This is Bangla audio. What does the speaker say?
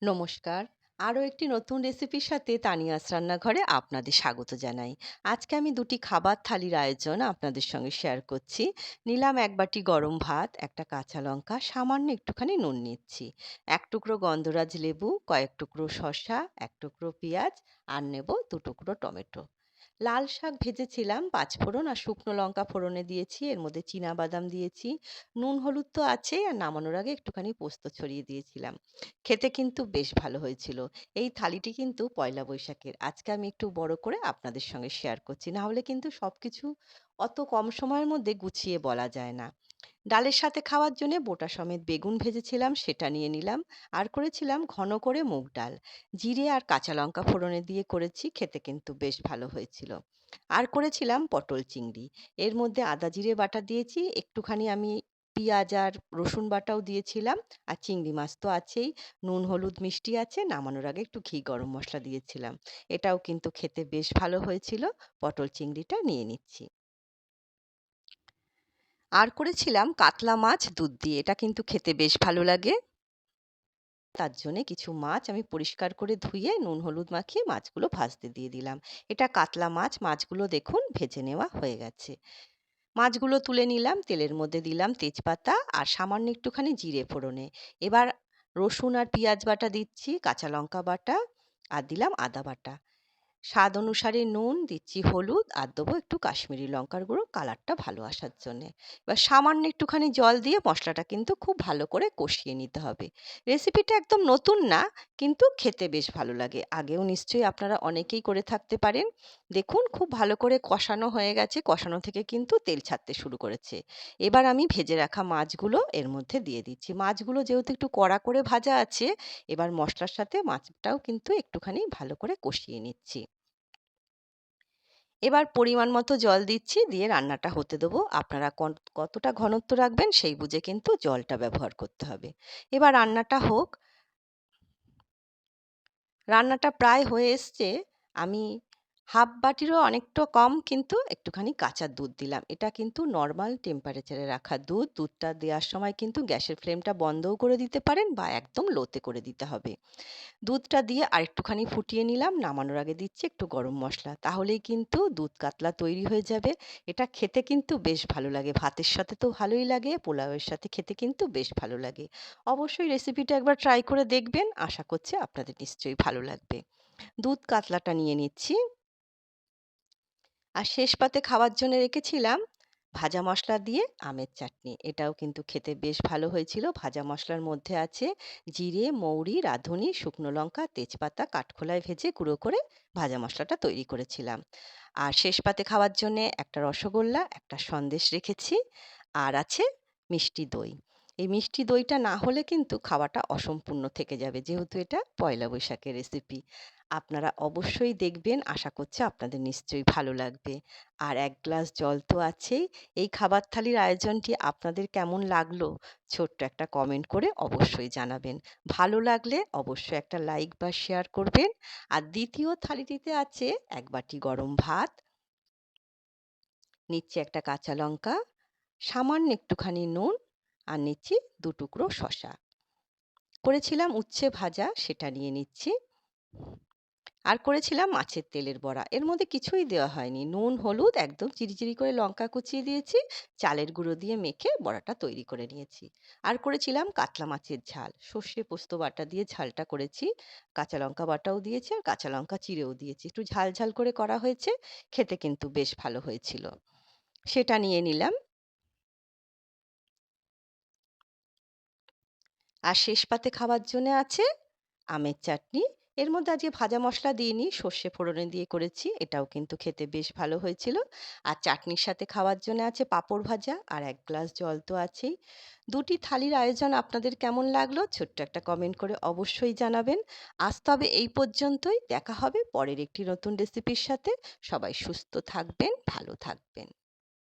নমস্কার। আরও একটি নতুন রেসিপির সাথে তানিয়াস রান্নাঘরে আপনাদের স্বাগত জানাই। আজকে আমি দুটি খাবার থালির আয়োজন আপনাদের সঙ্গে শেয়ার করছি। নিলাম এক বাটি গরম ভাত, একটা কাঁচা লঙ্কা, সামান্য একটুখানি নুন নিচ্ছি। এক টুকরো গন্ধরাজ লেবু, কয়েক টুকরো শসা, এক টুকরো পেঁয়াজ আর নেব দু টুকরো টমেটো। লাল শাক ভেজেছিলাম, পাঁচফোড়ন আর শুকনো লঙ্কা ফোড়নে দিয়েছি, এর মধ্যে চীনা বাদাম দিয়েছি। নুন হলুদ তো আছেই, আর নামানোর আগে একটুখানি পোস্ত ছড়িয়ে দিয়েছিলাম। খেতে কিন্তু বেশ ভালো হয়েছিল। এই থালিটি কিন্তু পয়লা বৈশাখের। আজকে আমি একটু বড় করে আপনাদের সঙ্গে শেয়ার করছি। না হলে কিন্তু সবকিছু অত কম সময়ের মধ্যে গুছিয়ে বলা যায় না। ডালের সাথে খাওয়ার জন্যে বোটা সমেত বেগুন ভেজেছিলাম, সেটা নিয়ে নিলাম। আর করেছিলাম ঘন করে মুগ ডাল। জিরে আর কাঁচা লঙ্কা ফোড়নে দিয়ে করেছি, খেতে কিন্তু বেশ ভালো হয়েছিল। আর করেছিলাম পটল চিংড়ি। এর মধ্যে আদা জিরে বাটা দিয়েছি, একটুখানি আমি পেঁয়াজ আর রসুন বাটাও দিয়েছিলাম। আর চিংড়ি মাছ তো আছেই, নুন হলুদ মিষ্টি আছে, নামানোর আগে একটু ঘি গরম মসলা দিয়েছিলাম। এটাও কিন্তু খেতে বেশ ভালো হয়েছিল। পটল চিংড়িটা নিয়ে নিচ্ছি। আর করেছিলাম কাতলা মাছ দুধ দিয়ে, এটা কিন্তু খেতে বেশ ভালো লাগে। তার জন্যে কিছু মাছ আমি পরিষ্কার করে ধুয়ে নুন হলুদ মাখিয়ে মাছগুলো ভাজতে দিয়ে দিলাম। এটা কাতলা মাছ, মাছগুলো দেখুন ভেজে নেওয়া হয়ে গেছে। মাছগুলো তুলে নিলাম, তেলের মধ্যে দিলাম তেজপাতা আর সামান্য একটুখানি জিরে ফোড়নে। এবার রসুন আর পেঁয়াজ বাটা দিচ্ছি, কাঁচা লঙ্কা বাটা আর দিলাম আদা বাটা। স্বাদ অনুসারে নুন দিচ্ছি, হলুদ আর দেবো একটু কাশ্মীরি লঙ্কার গুঁড়ো কালারটা ভালো আসার জন্যে। এবার সামান্য একটুখানি জল দিয়ে মশলাটা কিন্তু খুব ভালো করে কষিয়ে নিতে হবে। রেসিপিটা একদম নতুন না, কিন্তু খেতে বেশ ভালো লাগে। আগেও নিশ্চয়ই আপনারা অনেকেই করে থাকতে পারেন। দেখুন খুব ভালো করে কষানো হয়ে গেছে, কষানো থেকে কিন্তু তেল ছাড়তে শুরু করেছে। এবার আমি ভেজে রাখা মাছগুলো এর মধ্যে দিয়ে দিচ্ছি। মাছগুলো যেহেতু একটু কড়া করে ভাজা আছে, এবার মশলার সাথে মাছটাও কিন্তু একটুখানি ভালো করে কষিয়ে নিচ্ছি। এবার পরিমাণ মতো জল দিচ্ছি, দিয়ে রান্নাটা হতে দেবো। আপনারা কতটা ঘনত্ব রাখবেন সেই বুঝে কিন্তু জলটা ব্যবহার করতে হবে। এবার রান্নাটা হোক। রান্নাটা প্রায় হয়ে এসছে। আমি হাফ বাটিরও অনেকটা কম কিন্তু একটুখানি কাঁচা দুধ দিলাম। এটা কিন্তু নরমাল টেম্পারেচারে রাখা দুধ। দুধটা দেওয়ার সময় কিন্তু গ্যাসের ফ্লেমটা বন্ধও করে দিতে পারেন বা একদম লোতে করে দিতে হবে। দুধটা দিয়ে আরেকটুখানি ফুটিয়ে নিলাম। নামানোর আগে দিচ্ছি একটু গরম মসলা। তাহলেই কিন্তু দুধ কাতলা তৈরি হয়ে যাবে। এটা খেতে কিন্তু বেশ ভালো লাগে। ভাতের সাথে তো ভালোই লাগে, পোলাওয়ের সাথে খেতে কিন্তু বেশ ভালো লাগে। অবশ্যই রেসিপিটা একবার ট্রাই করে দেখবেন। আশা করছি আপনাদের নিশ্চয়ই ভালো লাগবে। দুধ কাতলাটা নিয়ে নিচ্ছি। আর শেষ পাতে খাওয়ার জন্য রেখেছিলাম ভাজা মশলা দিয়ে আমের চাটনি। এটাও কিন্তু খেতে বেশ ভালো হয়েছিল। ভাজা মশলার মধ্যে আছে জিরে, মৌরি, রাঁধুনি, শুকনো লঙ্কা, তেজপাতা কাঠখোলায় ভেজে গুঁড়ো করে ভাজা মশলাটা তৈরি করেছিলাম। আর শেষ পাতে খাওয়ার জন্যে একটা রসগোল্লা, একটা সন্দেশ রেখেছি। আর আছে মিষ্টি দই। এই মিষ্টি দইটা না হলে কিন্তু খাওয়াটা অসম্পূর্ণ থেকে যাবে, যেহেতু এটা পয়লা বৈশাখের রেসিপি। আপনারা অবশ্যই দেখবেন, আশা করছি আপনাদের নিশ্চয়ই ভালো লাগবে। আর ১ গ্লাস জল তো আছেই। এই খাবার থালির আয়োজনটি আপনাদের কেমন লাগলো? ছোট্ট একটা কমেন্ট করে অবশ্যই জানাবেন। ভালো লাগলে অবশ্যই একটা লাইক বা শেয়ার করবেন। আর দ্বিতীয় থালিটিতে আছে ১ বাটি গরম ভাত, নিচ্ছি একটা কাঁচা লঙ্কা, সামান্য একটুখানি নুন আর নিচ্ছি ২ টুকরো শসা। করেছিলাম উচ্ছে ভাজা, সেটা নিয়ে নিচ্ছি। আর করেছিলাম মাছের তেলের বড়া। এর মধ্যে কিছুই দেওয়া হয়নি। নুন, হলুদ, একদম চিরি করে লঙ্কা কুচিয়ে দিয়েছি। চালের গুঁড়ো দিয়ে মেখে বড়াটা তৈরি করে নিয়েছি। আর করেছিলাম কাতলা মাছের ঝাল। সর্ষে পোস্ত বাটা দিয়ে ঝালটা করেছি। কাঁচা লঙ্কা বাটাও দিয়েছি আর কাঁচা লঙ্কা চিড়েও দিয়েছি। একটু ঝাল, ঝাল করে করা হয়েছে। খেতে কিন্তু বেশ ভালো হয়েছিল। সেটা নিয়ে নিলাম। আর শেষ পাতে খাওয়ার জন্যে আছে আমের চাটনি। এর মধ্যে আজকে ভাজা মসলা দিইনি, সর্ষে ফোড়নে দিয়ে করেছি। এটাও কিন্তু খেতে বেশ ভালো হয়েছিল। আর চাটনির সাথে খাওয়ার জন্য আছে পাঁপড় ভাজা আর ১ গ্লাস জল তো আছেই। ২ টি থালির আয়োজন আপনাদের কেমন লাগলো? ছোট্ট একটা কমেন্ট করে অবশ্যই জানাবেন। আজ তবে এই পর্যন্তই। দেখা হবে পরের একটি নতুন রেসিপির সাথে। সবাই সুস্থ থাকবেন, ভালো থাকবেন।